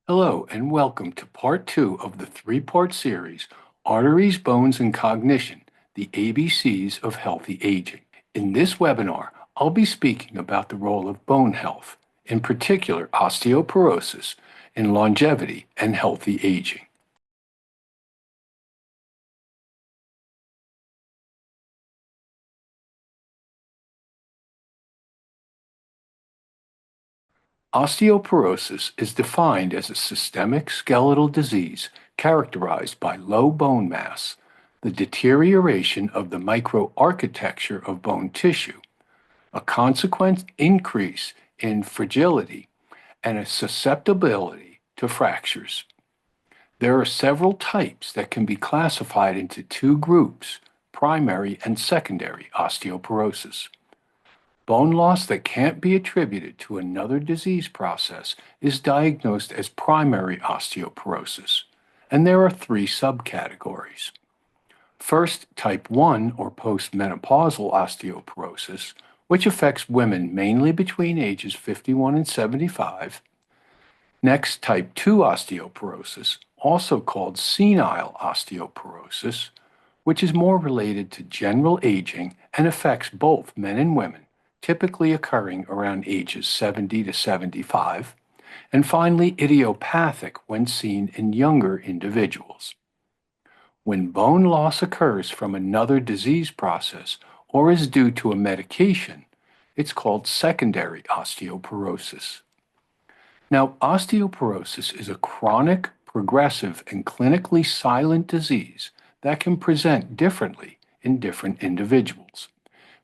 Hello, and welcome to part two of the three-part series, Arteries, Bones, and Cognition, the ABCs of Healthy Aging. In this webinar, I'll be speaking about the role of bone health, in particular osteoporosis, in longevity and healthy aging. Osteoporosis is defined as a systemic skeletal disease characterized by low bone mass, the deterioration of the microarchitecture of bone tissue, a consequent increase in fragility, and a susceptibility to fractures. There are several types that can be classified into two groups, primary and secondary osteoporosis. Bone loss that can't be attributed to another disease process is diagnosed as primary osteoporosis, and there are three subcategories. First, type 1 or postmenopausal osteoporosis, which affects women mainly between ages 51 and 75. Next, type 2 osteoporosis, also called senile osteoporosis, which is more related to general aging and affects both men and women, typically occurring around ages 70 to 75. And finally, idiopathic when seen in younger individuals. When bone loss occurs from another disease process or is due to a medication, it's called secondary osteoporosis. Now, osteoporosis is a chronic, progressive, and clinically silent disease that can present differently in different individuals,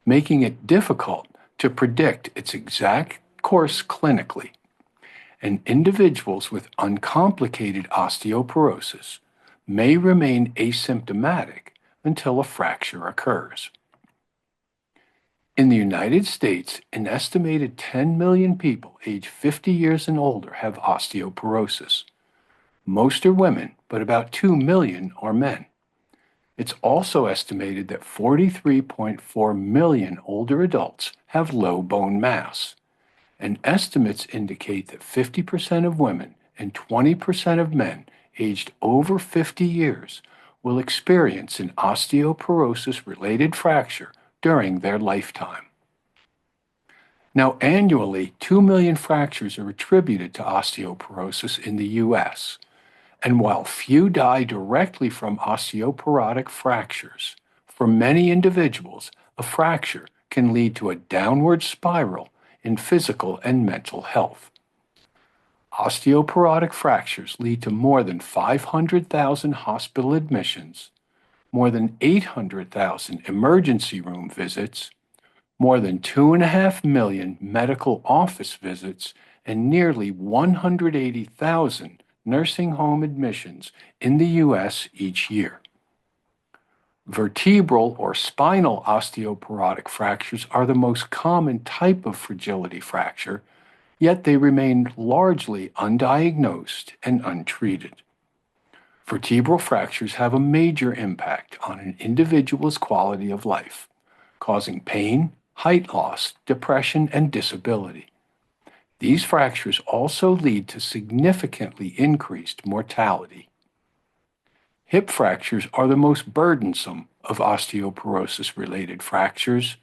making it difficult to predict its exact course clinically. And individuals with uncomplicated osteoporosis may remain asymptomatic until a fracture occurs. In the United States, an estimated 10 million people aged 50 years and older have osteoporosis. Most are women, but about 2 million are men. It's also estimated that 43.4 million older adults have low bone mass, and estimates indicate that 50% of women and 20% of men aged over 50 years will experience an osteoporosis-related fracture during their lifetime. Now, annually, 2 million fractures are attributed to osteoporosis in the U.S., and while few die directly from osteoporotic fractures, for many individuals, a fracture can lead to a downward spiral in physical and mental health. Osteoporotic fractures lead to more than 500,000 hospital admissions, more than 800,000 emergency room visits, more than 2.5 million medical office visits, and nearly 180,000 nursing home admissions in the U.S. each year. Vertebral or spinal osteoporotic fractures are the most common type of fragility fracture, yet they remain largely undiagnosed and untreated. Vertebral fractures have a major impact on an individual's quality of life, causing pain, height loss, depression, and disability. These fractures also lead to significantly increased mortality. Hip fractures are the most burdensome of osteoporosis-related fractures.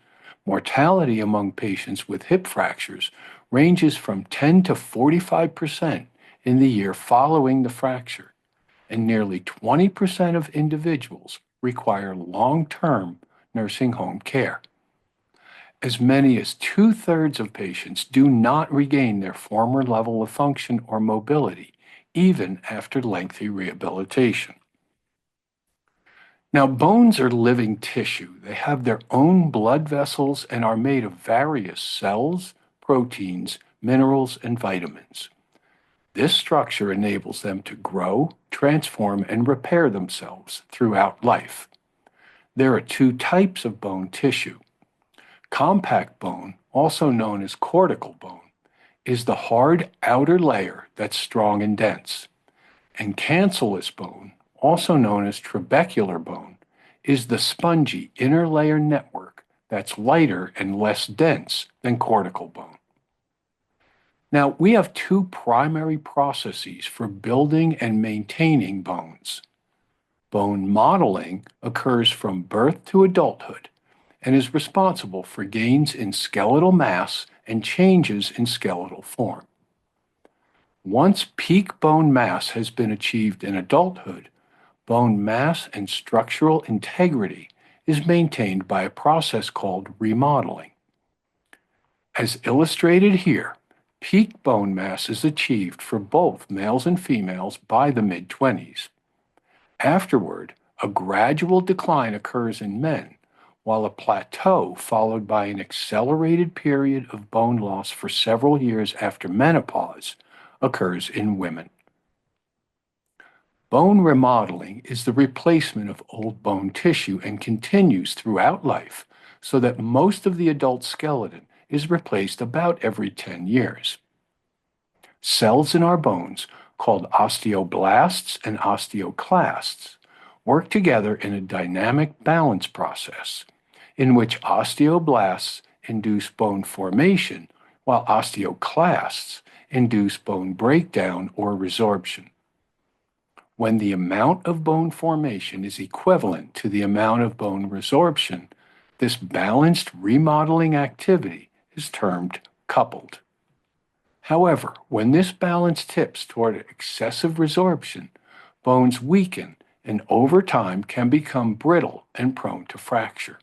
Mortality among patients with hip fractures ranges from 10 to 45% in the year following the fracture, and nearly 20% of individuals require long-term nursing home care. As many as 2/3 of patients do not regain their former level of function or mobility, even after lengthy rehabilitation. Now, bones are living tissue. They have their own blood vessels and are made of various cells, proteins, minerals, and vitamins. This structure enables them to grow, transform, and repair themselves throughout life. There are two types of bone tissue. Compact bone, also known as cortical bone, is the hard outer layer that's strong and dense. And cancellous bone, also known as trabecular bone, is the spongy inner layer network that's lighter and less dense than cortical bone. Now, we have two primary processes for building and maintaining bones. Bone modeling occurs from birth to adulthood and is responsible for gains in skeletal mass and changes in skeletal form. Once peak bone mass has been achieved in adulthood, bone mass and structural integrity is maintained by a process called remodeling. As illustrated here, peak bone mass is achieved for both males and females by the mid-20s. Afterward, a gradual decline occurs in men, while a plateau followed by an accelerated period of bone loss for several years after menopause occurs in women. Bone remodeling is the replacement of old bone tissue and continues throughout life, so that most of the adult skeleton is replaced about every 10 years. Cells in our bones, called osteoblasts and osteoclasts, work together in a dynamic balance process in which osteoblasts induce bone formation while osteoclasts induce bone breakdown or resorption. When the amount of bone formation is equivalent to the amount of bone resorption, this balanced remodeling activity is termed coupled. However, when this balance tips toward excessive resorption, bones weaken and over time can become brittle and prone to fracture.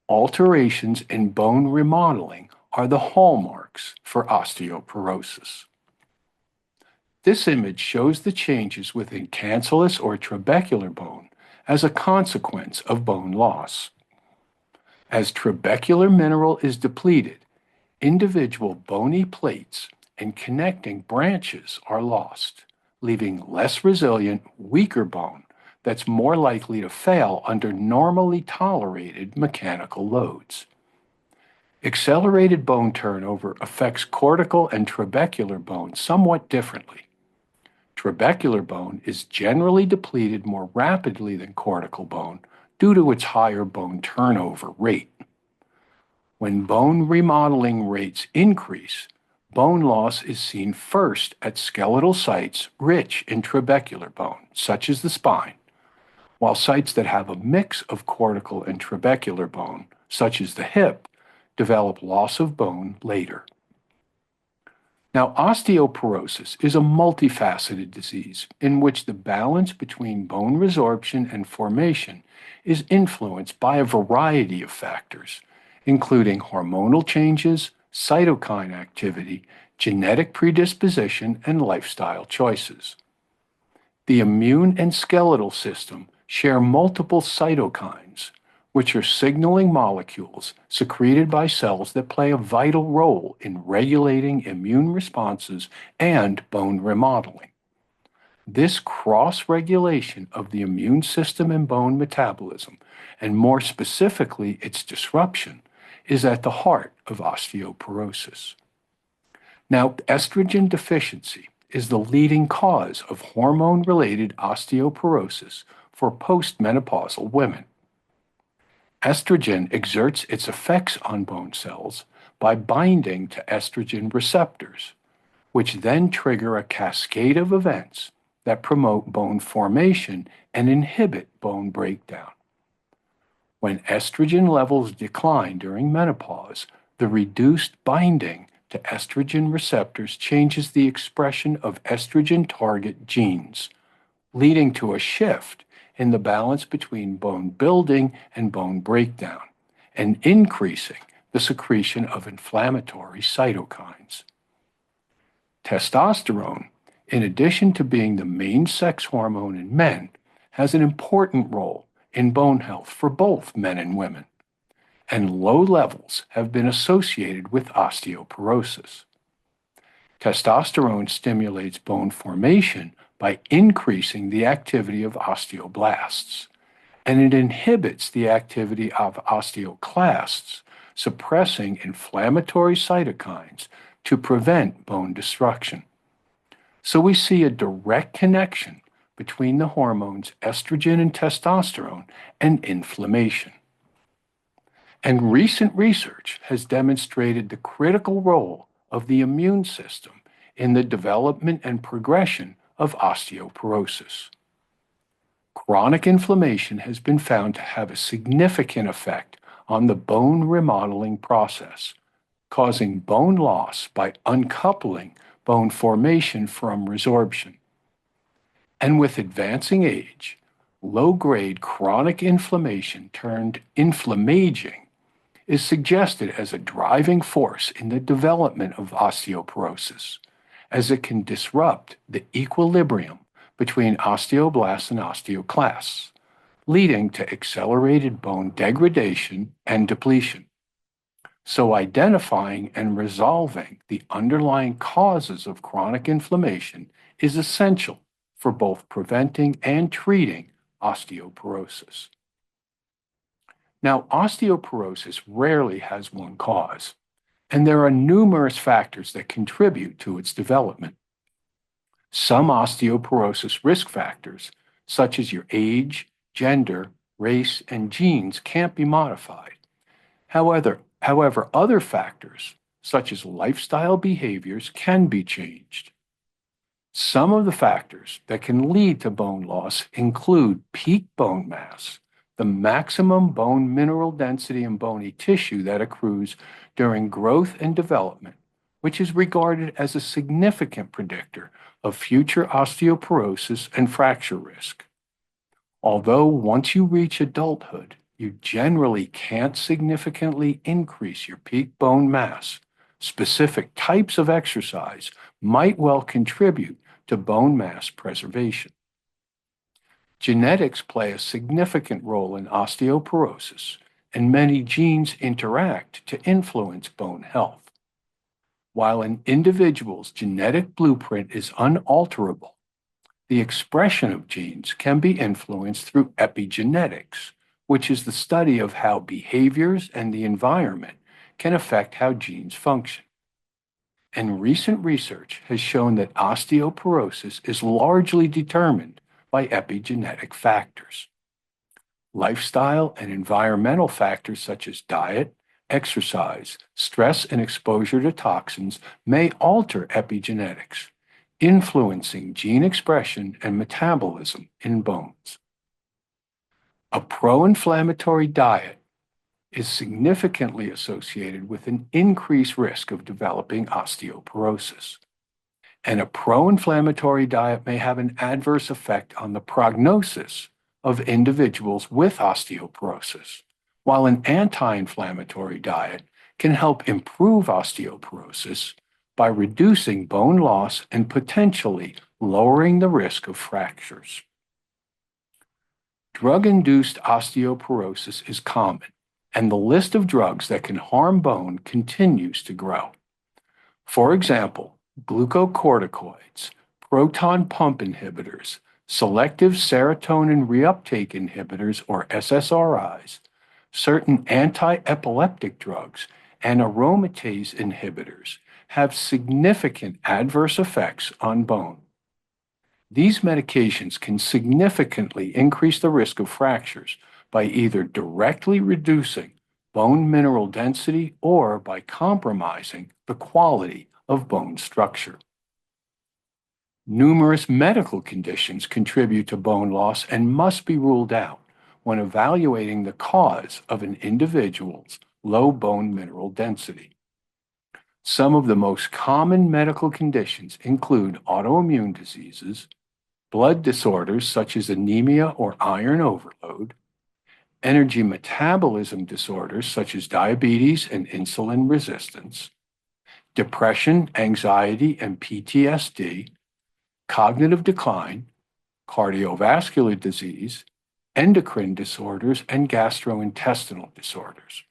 Alterations in bone remodeling are the hallmarks for osteoporosis. This image shows the changes within cancellous or trabecular bone as a consequence of bone loss. As trabecular mineral is depleted, individual bony plates and connecting branches are lost, leaving less resilient, weaker bone that's more likely to fail under normally tolerated mechanical loads. Accelerated bone turnover affects cortical and trabecular bone somewhat differently. Trabecular bone is generally depleted more rapidly than cortical bone due to its higher bone turnover rate. When bone remodeling rates increase, bone loss is seen first at skeletal sites rich in trabecular bone, such as the spine, while sites that have a mix of cortical and trabecular bone, such as the hip, develop loss of bone later. Now, osteoporosis is a multifaceted disease in which the balance between bone resorption and formation is influenced by a variety of factors, including hormonal changes, cytokine activity, genetic predisposition, and lifestyle choices. The immune and skeletal system share multiple cytokines, which are signaling molecules secreted by cells that play a vital role in regulating immune responses and bone remodeling. This cross-regulation of the immune system and bone metabolism, and more specifically its disruption, is at the heart of osteoporosis. Now, estrogen deficiency is the leading cause of hormone-related osteoporosis for postmenopausal women. Estrogen exerts its effects on bone cells by binding to estrogen receptors, which then trigger a cascade of events that promote bone formation and inhibit bone breakdown. When estrogen levels decline during menopause, the reduced binding to estrogen receptors changes the expression of estrogen target genes, leading to a shift in the balance between bone building and bone breakdown, and increasing the secretion of inflammatory cytokines. Testosterone, in addition to being the main sex hormone in men, has an important role in bone health for both men and women, and low levels have been associated with osteoporosis. Testosterone stimulates bone formation by increasing the activity of osteoblasts, and it inhibits the activity of osteoclasts, suppressing inflammatory cytokines to prevent bone destruction. So we see a direct connection between the hormones estrogen and testosterone and inflammation. And recent research has demonstrated the critical role of the immune system in the development and progression of osteoporosis. Chronic inflammation has been found to have a significant effect on the bone remodeling process, causing bone loss by uncoupling bone formation from resorption. And with advancing age, low-grade chronic inflammation turned inflammaging is suggested as a driving force in the development of osteoporosis, as it can disrupt the equilibrium between osteoblasts and osteoclasts, leading to accelerated bone degradation and depletion. So identifying and resolving the underlying causes of chronic inflammation is essential for both preventing and treating osteoporosis. Now, osteoporosis rarely has one cause, and there are numerous factors that contribute to its development. Some osteoporosis risk factors, such as your age, gender, race, and genes, can't be modified. However, other factors, such as lifestyle behaviors, can be changed. Some of the factors that can lead to bone loss include peak bone mass, the maximum bone mineral density in bony tissue that accrues during growth and development, which is regarded as a significant predictor of future osteoporosis and fracture risk. Although once you reach adulthood, you generally can't significantly increase your peak bone mass, specific types of exercise might well contribute to bone mass preservation. Genetics play a significant role in osteoporosis, and many genes interact to influence bone health. While an individual's genetic blueprint is unalterable, the expression of genes can be influenced through epigenetics, which is the study of how behaviors and the environment can affect how genes function. And recent research has shown that osteoporosis is largely determined by epigenetic factors. Lifestyle and environmental factors such as diet, exercise, stress, and exposure to toxins may alter epigenetics, influencing gene expression and metabolism in bones. A pro-inflammatory diet is significantly associated with an increased risk of developing osteoporosis. And a pro-inflammatory diet may have an adverse effect on the prognosis of individuals with osteoporosis, while an anti-inflammatory diet can help improve osteoporosis by reducing bone loss and potentially lowering the risk of fractures. Drug-induced osteoporosis is common, and the list of drugs that can harm bone continues to grow. For example, glucocorticoids, proton pump inhibitors, selective serotonin reuptake inhibitors or SSRIs, certain anti-epileptic drugs, and aromatase inhibitors have significant adverse effects on bone. These medications can significantly increase the risk of fractures by either directly reducing bone mineral density or by compromising the quality of bone structure. Numerous medical conditions contribute to bone loss and must be ruled out when evaluating the cause of an individual's low bone mineral density. Some of the most common medical conditions include autoimmune diseases, blood disorders such as anemia or iron overload, energy metabolism disorders such as diabetes and insulin resistance, depression, anxiety, and PTSD, cognitive decline, cardiovascular disease, endocrine disorders, and gastrointestinal disorders.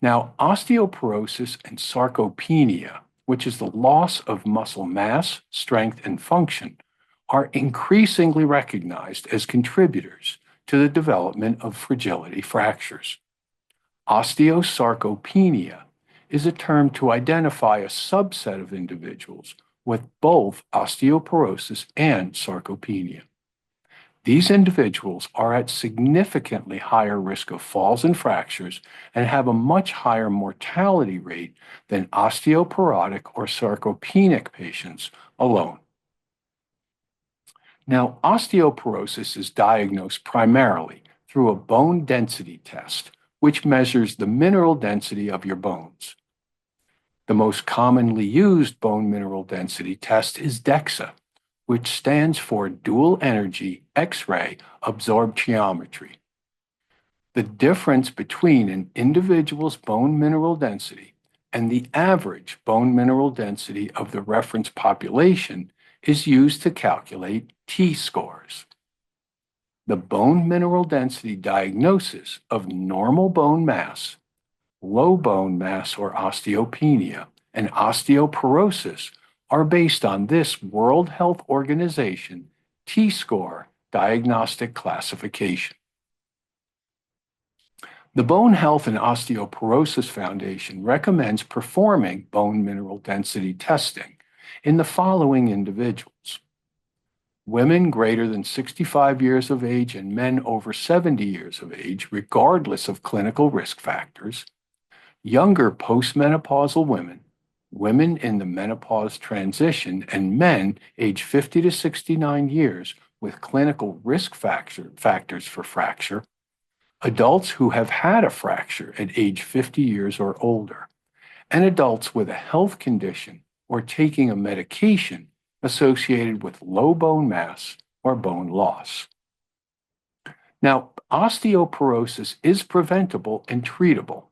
Now, osteoporosis and sarcopenia, which is the loss of muscle mass, strength, and function, are increasingly recognized as contributors to the development of fragility fractures. Osteosarcopenia is a term to identify a subset of individuals with both osteoporosis and sarcopenia. These individuals are at significantly higher risk of falls and fractures and have a much higher mortality rate than osteoporotic or sarcopenic patients alone. Now, osteoporosis is diagnosed primarily through a bone density test, which measures the mineral density of your bones. The most commonly used bone mineral density test is DEXA, which stands for dual energy X-ray absorptiometry. The difference between an individual's bone mineral density and the average bone mineral density of the reference population is used to calculate T-scores. The bone mineral density diagnosis of normal bone mass, low bone mass or osteopenia, and osteoporosis are based on this World Health Organization T-score diagnostic classification. The Bone Health and Osteoporosis Foundation recommends performing bone mineral density testing in the following individuals: women greater than 65 years of age and men over 70 years of age, regardless of clinical risk factors; younger postmenopausal women, women in the menopause transition, and men age 50 to 69 years with clinical risk factors for fracture; adults who have had a fracture at age 50 years or older; and adults with a health condition or taking a medication associated with low bone mass or bone loss. Now, osteoporosis is preventable and treatable,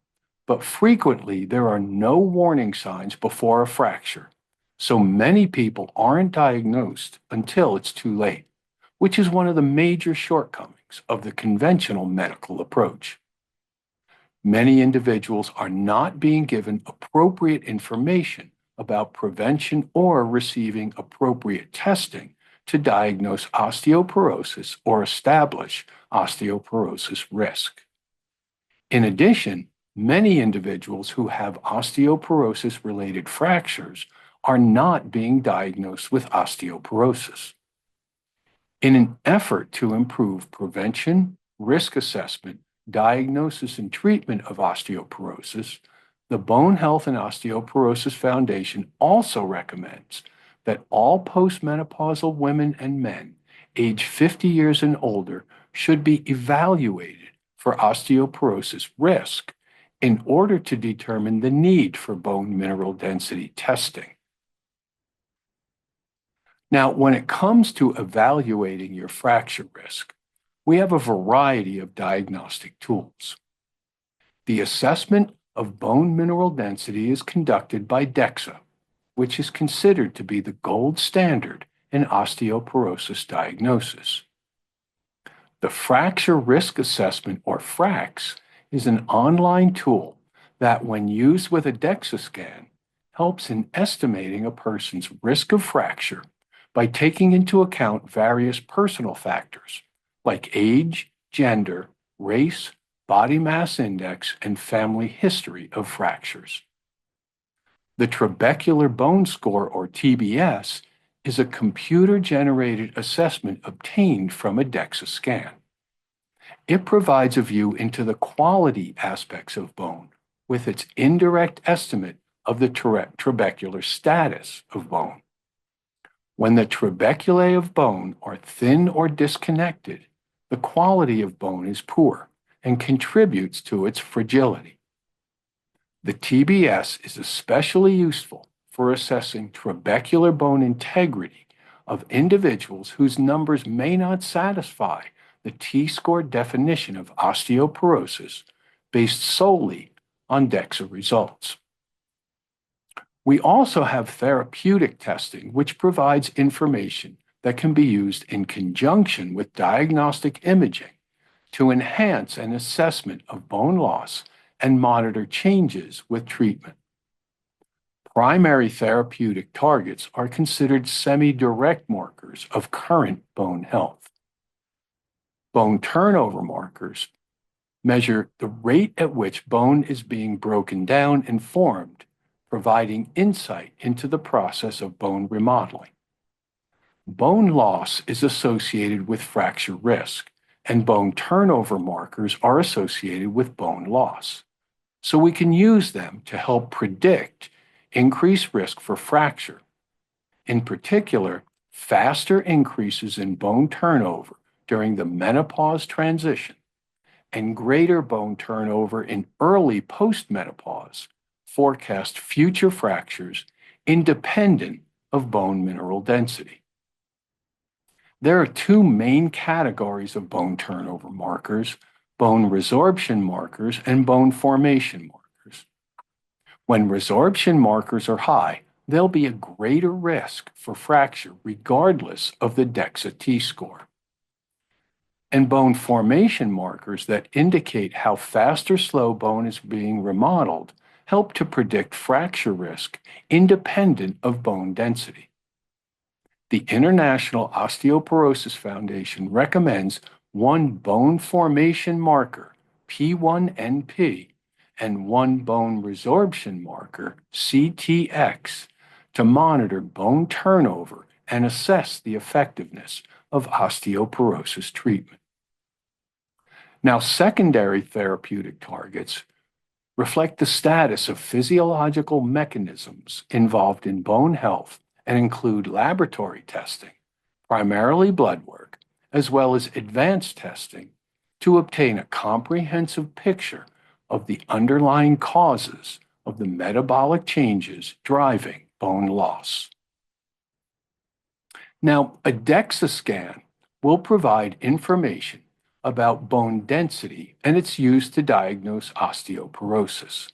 but frequently there are no warning signs before a fracture, so many people aren't diagnosed until it's too late, which is one of the major shortcomings of the conventional medical approach. Many individuals are not being given appropriate information about prevention or receiving appropriate testing to diagnose osteoporosis or establish osteoporosis risk. In addition, many individuals who have osteoporosis-related fractures are not being diagnosed with osteoporosis. In an effort to improve prevention, risk assessment, diagnosis, and treatment of osteoporosis, the Bone Health and Osteoporosis Foundation also recommends that all postmenopausal women and men age 50 years and older should be evaluated for osteoporosis risk in order to determine the need for bone mineral density testing. Now, when it comes to evaluating your fracture risk, we have a variety of diagnostic tools. The assessment of bone mineral density is conducted by DEXA, which is considered to be the gold standard in osteoporosis diagnosis. The Fracture Risk Assessment, or FRAX, is an online tool that, when used with a DEXA scan, helps in estimating a person's risk of fracture by taking into account various personal factors like age, gender, race, body mass index, and family history of fractures. The Trabecular Bone Score, or TBS, is a computer-generated assessment obtained from a DEXA scan. It provides a view into the quality aspects of bone with its indirect estimate of the trabecular status of bone. When the trabeculae of bone are thin or disconnected, the quality of bone is poor and contributes to its fragility. The TBS is especially useful for assessing trabecular bone integrity of individuals whose numbers may not satisfy the T-score definition of osteoporosis based solely on DEXA results. We also have therapeutic testing, which provides information that can be used in conjunction with diagnostic imaging to enhance an assessment of bone loss and monitor changes with treatment. Primary therapeutic targets are considered semi-direct markers of current bone health. Bone turnover markers measure the rate at which bone is being broken down and formed, providing insight into the process of bone remodeling. Bone loss is associated with fracture risk, and bone turnover markers are associated with bone loss. So we can use them to help predict increased risk for fracture. In particular, faster increases in bone turnover during the menopause transition and greater bone turnover in early postmenopause forecast future fractures independent of bone mineral density. There are two main categories of bone turnover markers: bone resorption markers and bone formation markers. When resorption markers are high, there'll be a greater risk for fracture regardless of the DEXA T-score. And bone formation markers that indicate how fast or slow bone is being remodeled help to predict fracture risk independent of bone density. The International Osteoporosis Foundation recommends one bone formation marker, P1NP, and one bone resorption marker, CTX, to monitor bone turnover and assess the effectiveness of osteoporosis treatment. Now, secondary therapeutic targets reflect the status of physiological mechanisms involved in bone health and include laboratory testing, primarily blood work, as well as advanced testing to obtain a comprehensive picture of the underlying causes of the metabolic changes driving bone loss. Now, a DEXA scan will provide information about bone density, and it's used to diagnose osteoporosis.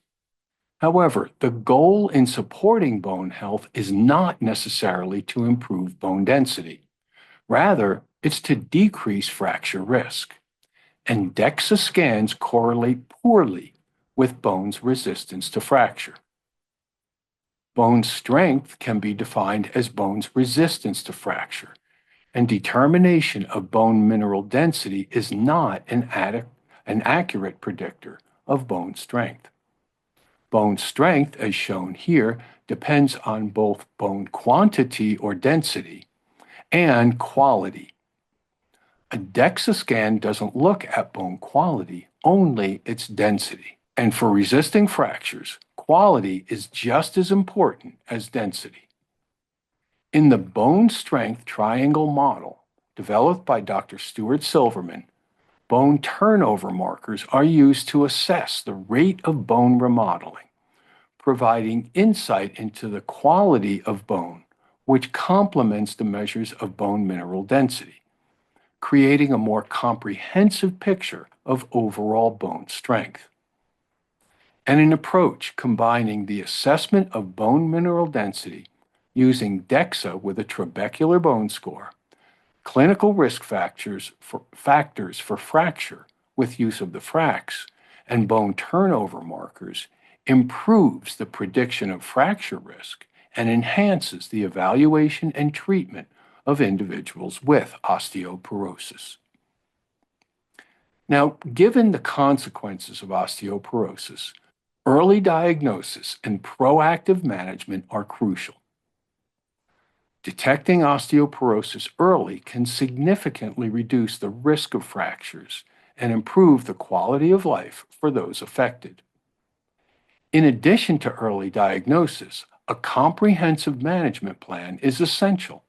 However, the goal in supporting bone health is not necessarily to improve bone density. Rather, it's to decrease fracture risk. And DEXA scans correlate poorly with bone's resistance to fracture. Bone strength can be defined as bone's resistance to fracture, and determination of bone mineral density is not an accurate predictor of bone strength. Bone strength, as shown here, depends on both bone quantity or density and quality. A DEXA scan doesn't look at bone quality, only its density. And for resisting fractures, quality is just as important as density. In the bone strength triangle model developed by Dr. Stuart Silverman, bone turnover markers are used to assess the rate of bone remodeling, providing insight into the quality of bone, which complements the measures of bone mineral density, creating a more comprehensive picture of overall bone strength. And an approach combining the assessment of bone mineral density using DEXA with a trabecular bone score, clinical risk factors for fracture with use of the FRAX, and bone turnover markers improves the prediction of fracture risk and enhances the evaluation and treatment of individuals with osteoporosis. Now, given the consequences of osteoporosis, early diagnosis and proactive management are crucial. Detecting osteoporosis early can significantly reduce the risk of fractures and improve the quality of life for those affected. In addition to early diagnosis, a comprehensive management plan is essential.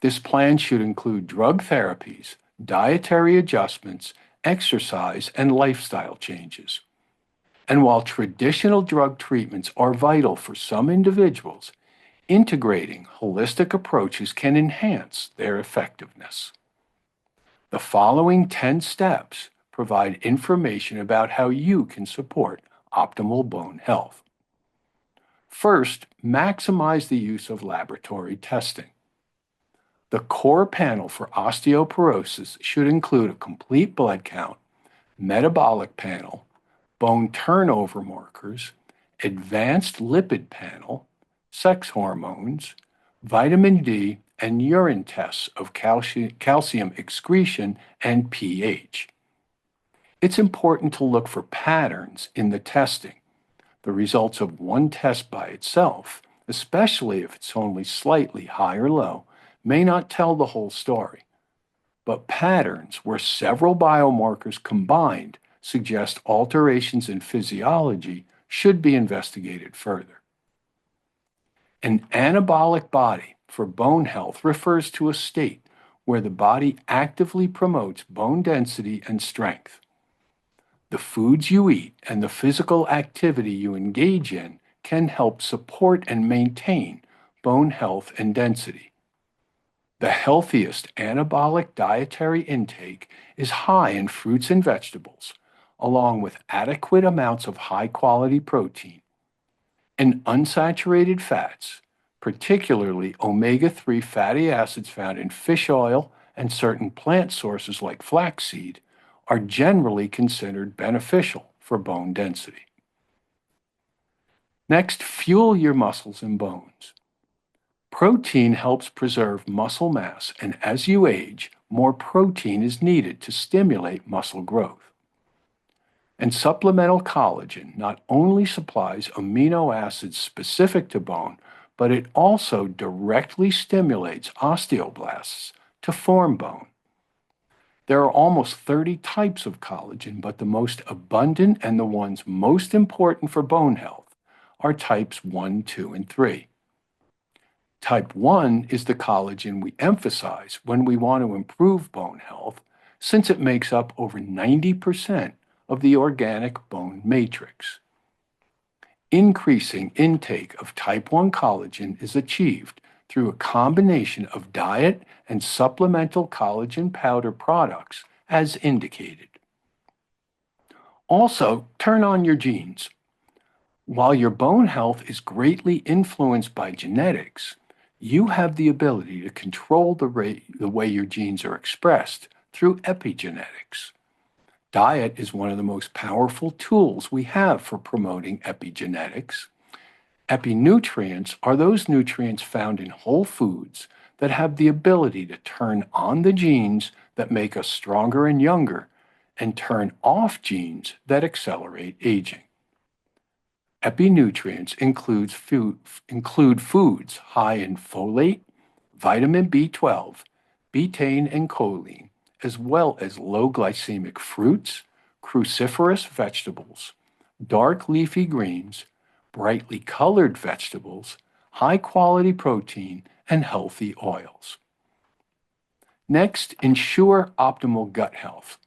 This plan should include drug therapies, dietary adjustments, exercise, and lifestyle changes. And while traditional drug treatments are vital for some individuals, integrating holistic approaches can enhance their effectiveness. The following 10 steps provide information about how you can support optimal bone health. First, maximize the use of laboratory testing. The core panel for osteoporosis should include a complete blood count, metabolic panel, bone turnover markers, advanced lipid panel, sex hormones, vitamin D, and urine tests of calcium excretion and pH. It's important to look for patterns in the testing. The results of one test by itself, especially if it's only slightly high or low, may not tell the whole story, but patterns where several biomarkers combined suggest alterations in physiology should be investigated further. An anabolic body for bone health refers to a state where the body actively promotes bone density and strength. The foods you eat and the physical activity you engage in can help support and maintain bone health and density. The healthiest anabolic dietary intake is high in fruits and vegetables, along with adequate amounts of high-quality protein. And unsaturated fats, particularly omega-3 fatty acids found in fish oil and certain plant sources like flaxseed, are generally considered beneficial for bone density. Next, fuel your muscles and bones. Protein helps preserve muscle mass, and as you age, more protein is needed to stimulate muscle growth. And supplemental collagen not only supplies amino acids specific to bone, but it also directly stimulates osteoblasts to form bone. There are almost 30 types of collagen, but the most abundant and the ones most important for bone health are types 1, 2, and 3. Type 1 is the collagen we emphasize when we want to improve bone health, since it makes up over 90% of the organic bone matrix. Increasing intake of type 1 collagen is achieved through a combination of diet and supplemental collagen powder products as indicated. Also, turn on your genes. While your bone health is greatly influenced by genetics, you have the ability to control the way your genes are expressed through epigenetics. Diet is one of the most powerful tools we have for promoting epigenetics. Epinutrients are those nutrients found in whole foods that have the ability to turn on the genes that make us stronger and younger and turn off genes that accelerate aging. Epinutrients include foods high in folate, vitamin B12, betaine, and choline, as well as low glycemic fruits, cruciferous vegetables, dark leafy greens, brightly colored vegetables, high-quality protein, and healthy oils. Next, ensure optimal gut health.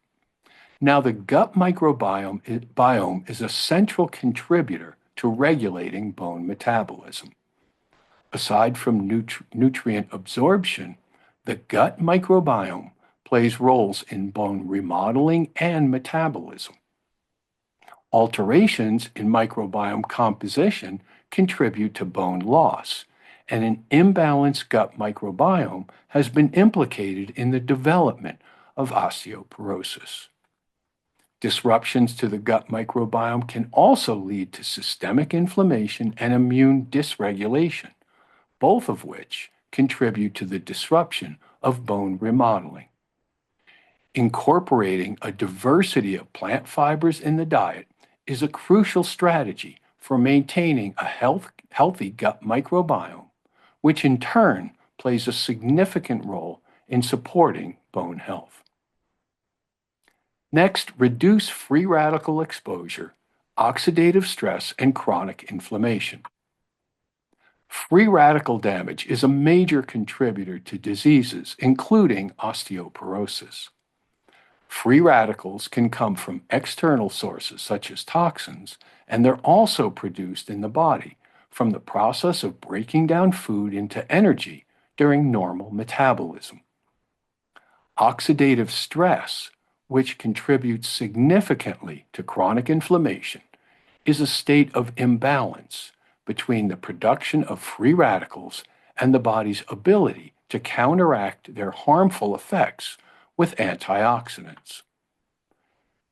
Now, the gut microbiome is a central contributor to regulating bone metabolism. Aside from nutrient absorption, the gut microbiome plays roles in bone remodeling and metabolism. Alterations in microbiome composition contribute to bone loss, and an imbalanced gut microbiome has been implicated in the development of osteoporosis. Disruptions to the gut microbiome can also lead to systemic inflammation and immune dysregulation, both of which contribute to the disruption of bone remodeling. Incorporating a diversity of plant fibers in the diet is a crucial strategy for maintaining a healthy gut microbiome, which in turn plays a significant role in supporting bone health. Next, reduce free radical exposure, oxidative stress, and chronic inflammation. Free radical damage is a major contributor to diseases, including osteoporosis. Free radicals can come from external sources such as toxins, and they're also produced in the body from the process of breaking down food into energy during normal metabolism. Oxidative stress, which contributes significantly to chronic inflammation, is a state of imbalance between the production of free radicals and the body's ability to counteract their harmful effects with antioxidants.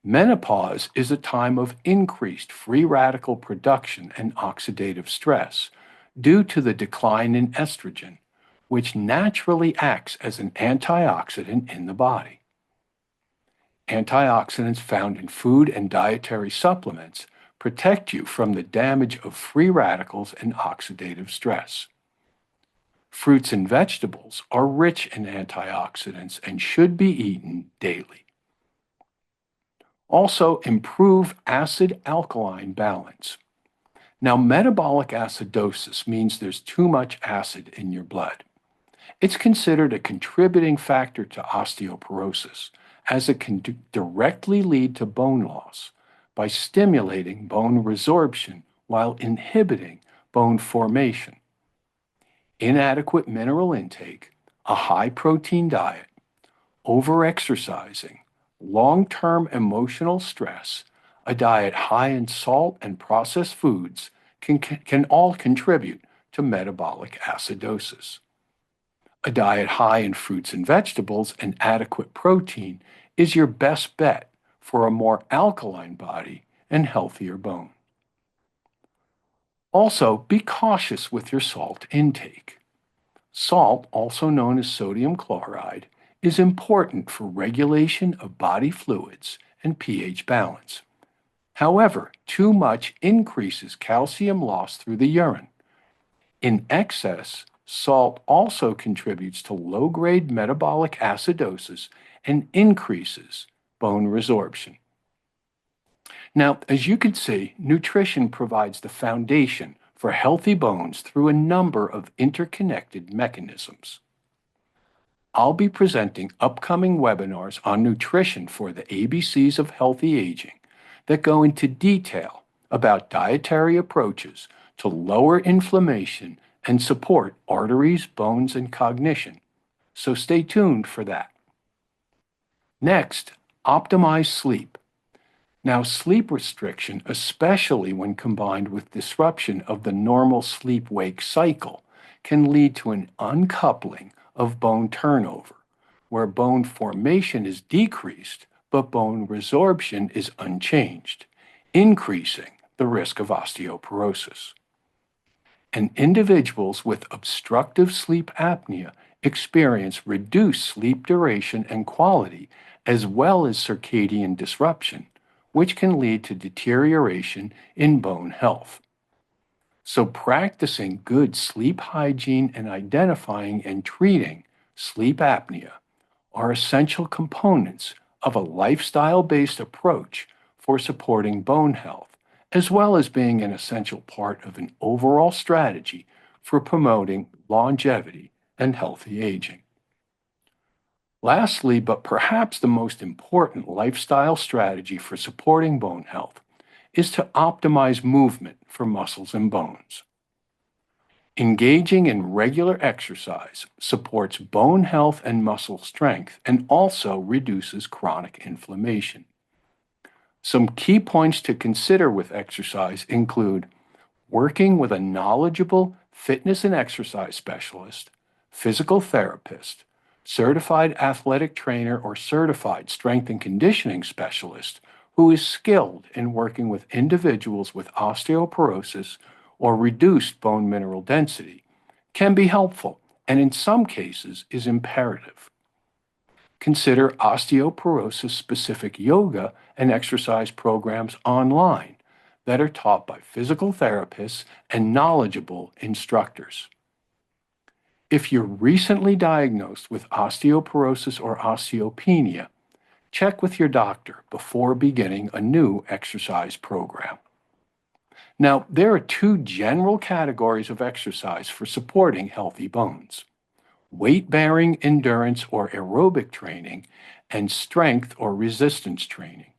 Menopause is a time of increased free radical production and oxidative stress due to the decline in estrogen, which naturally acts as an antioxidant in the body. Antioxidants found in food and dietary supplements protect you from the damage of free radicals and oxidative stress. Fruits and vegetables are rich in antioxidants and should be eaten daily. Also, improve acid-alkaline balance. Now, metabolic acidosis means there's too much acid in your blood. It's considered a contributing factor to osteoporosis, as it can directly lead to bone loss by stimulating bone resorption while inhibiting bone formation. Inadequate mineral intake, a high protein diet, overexercising, long-term emotional stress, a diet high in salt and processed foods can all contribute to metabolic acidosis. A diet high in fruits and vegetables and adequate protein is your best bet for a more alkaline body and healthier bone. Also, be cautious with your salt intake. Salt, also known as sodium chloride, is important for regulation of body fluids and pH balance. However, too much increases calcium loss through the urine. In excess, salt also contributes to low-grade metabolic acidosis and increases bone resorption. Now, as you can see, nutrition provides the foundation for healthy bones through a number of interconnected mechanisms. I'll be presenting upcoming webinars on nutrition for the ABCs of healthy aging that go into detail about dietary approaches to lower inflammation and support arteries, bones, and cognition. So stay tuned for that. Next, optimize sleep. Now, sleep restriction, especially when combined with disruption of the normal sleep-wake cycle, can lead to an uncoupling of bone turnover, where bone formation is decreased, but bone resorption is unchanged, increasing the risk of osteoporosis. And individuals with obstructive sleep apnea experience reduced sleep duration and quality, as well as circadian disruption, which can lead to deterioration in bone health. So practicing good sleep hygiene and identifying and treating sleep apnea are essential components of a lifestyle-based approach for supporting bone health, as well as being an essential part of an overall strategy for promoting longevity and healthy aging. Lastly, but perhaps the most important lifestyle strategy for supporting bone health is to optimize movement for muscles and bones. Engaging in regular exercise supports bone health and muscle strength and also reduces chronic inflammation. Some key points to consider with exercise include working with a knowledgeable fitness and exercise specialist, physical therapist, certified athletic trainer, or certified strength and conditioning specialist who is skilled in working with individuals with osteoporosis or reduced bone mineral density can be helpful and in some cases is imperative. Consider osteoporosis-specific yoga and exercise programs online that are taught by physical therapists and knowledgeable instructors. If you're recently diagnosed with osteoporosis or osteopenia, check with your doctor before beginning a new exercise program. Now, there are two general categories of exercise for supporting healthy bones: weight-bearing endurance or aerobic training, and strength or resistance training.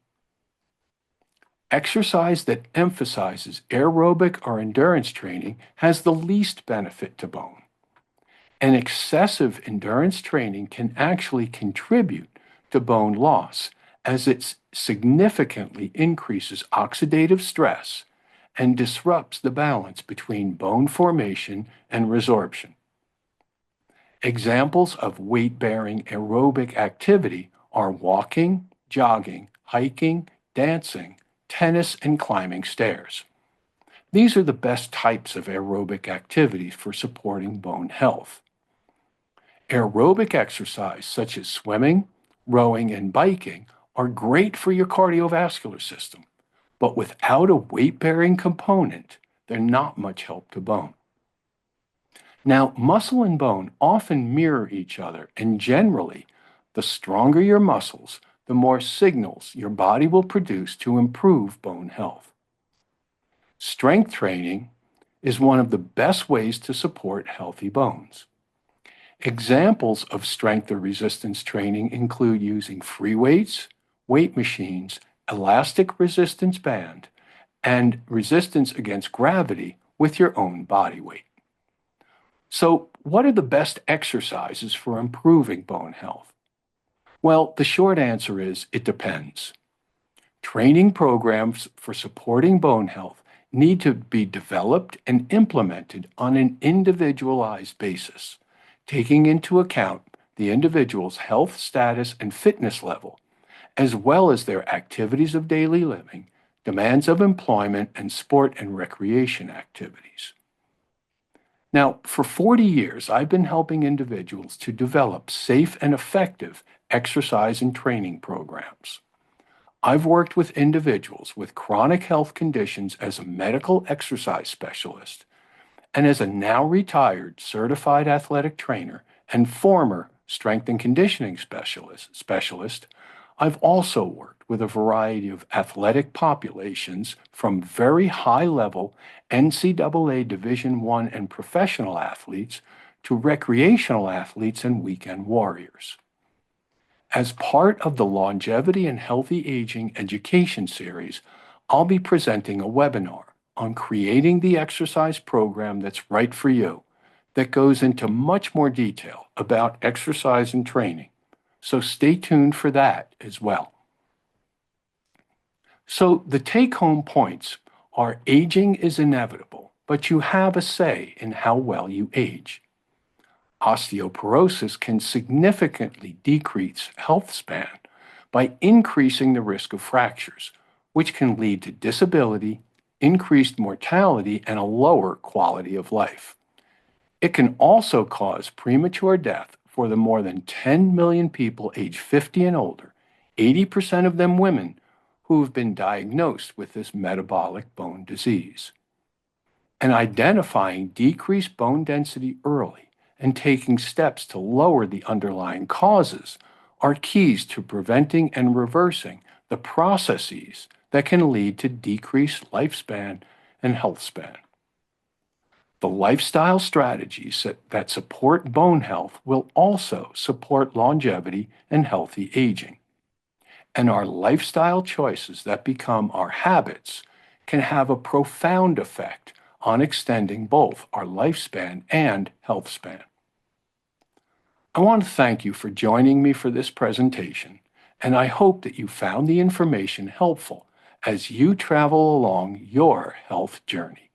Exercise that emphasizes aerobic or endurance training has the least benefit to bone. And excessive endurance training can actually contribute to bone loss, as it significantly increases oxidative stress and disrupts the balance between bone formation and resorption. Examples of weight-bearing aerobic activity are walking, jogging, hiking, dancing, tennis, and climbing stairs. These are the best types of aerobic activities for supporting bone health. Aerobic exercise such as swimming, rowing, and biking are great for your cardiovascular system, but without a weight-bearing component, they're not much help to bone. Now, muscle and bone often mirror each other, and generally, the stronger your muscles, the more signals your body will produce to improve bone health. Strength training is one of the best ways to support healthy bones. Examples of strength or resistance training include using free weights, weight machines, elastic resistance band, and resistance against gravity with your own body weight. So, what are the best exercises for improving bone health? Well, the short answer is it depends. Training programs for supporting bone health need to be developed and implemented on an individualized basis, taking into account the individual's health status and fitness level, as well as their activities of daily living, demands of employment, and sport and recreation activities. Now, for 40 years, I've been helping individuals to develop safe and effective exercise and training programs. I've worked with individuals with chronic health conditions as a medical exercise specialist and as a now retired certified athletic trainer and former strength and conditioning specialist. I've also worked with a variety of athletic populations from very high level NCAA Division I and professional athletes to recreational athletes and weekend warriors. As part of the Longevity and Healthy Aging Education Series, I'll be presenting a webinar on creating the exercise program that's right for you that goes into much more detail about exercise and training. So stay tuned for that as well. So the take-home points are aging is inevitable, but you have a say in how well you age. Osteoporosis can significantly decrease health span by increasing the risk of fractures, which can lead to disability, increased mortality, and a lower quality of life. It can also cause premature death for the more than 10 million people age 50 and older, 80% of them women, who have been diagnosed with this metabolic bone disease. And identifying decreased bone density early and taking steps to lower the underlying causes are keys to preventing and reversing the processes that can lead to decreased lifespan and health span. The lifestyle strategies that support bone health will also support longevity and healthy aging. And our lifestyle choices that become our habits can have a profound effect on extending both our lifespan and health span. I want to thank you for joining me for this presentation, and I hope that you found the information helpful as you travel along your health journey.